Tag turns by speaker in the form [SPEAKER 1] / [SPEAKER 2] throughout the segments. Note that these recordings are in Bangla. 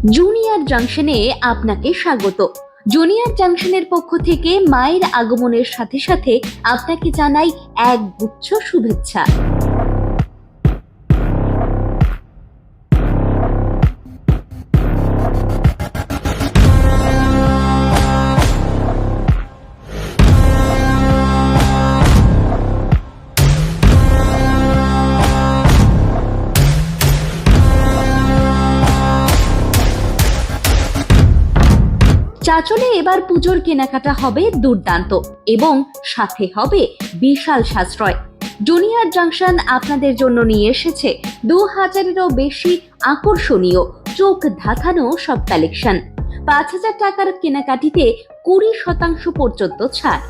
[SPEAKER 1] জুনিয়র জাংশনে আপনাকে স্বাগত। জুনিয়র জাংশনের পক্ষ থেকে মায়ের আগমনের সাথে সাথে আপনাকে জানাই এক গুচ্ছ শুভেচ্ছা। চাঁচলে এবার পুজোর কেনাকাটা হবে দুর্দান্ত এবং সাথে হবে বিশাল সাশ্রয়। জুনিয়র জাংশন আপনাদের জন্য নিয়ে এসেছে 2000-এরও বেশি আকর্ষণীয় চোখ ধাঁধানো সব কালেকশন। 5000 টাকার কেনাকাটিতে 20% পর্যন্ত ছাড়।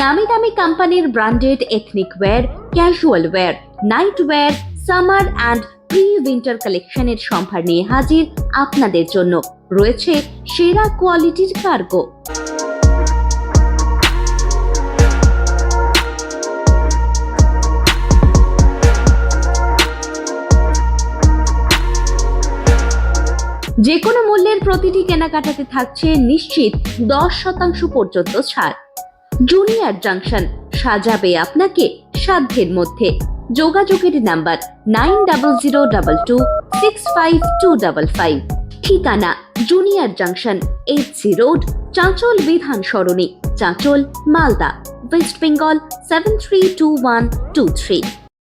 [SPEAKER 1] নামি দামি কোম্পানির branded ethnic wear, casual wear, night wear, summer and pre winter কালেকশনের সম্ভার নিয়ে হাজির আপনাদের জন্য রয়েছে সেরা কোয়ালিটির কার্গো। যে কোনো মূল্যের প্রতিটি কেনাকাটাতে থাকছে নিশ্চিত 10% পর্যন্ত ছাড়। জুনিয়র জাংশন সাজাবে আপনাকে সাধ্যের মধ্যে। যোগাযোগের নাম্বার 9002265255। ঠিকানা junior junction, HC road, Chanchal বিধান সরণি, চাঁচল, মালদা, ওয়েস্ট বেঙ্গল 732123।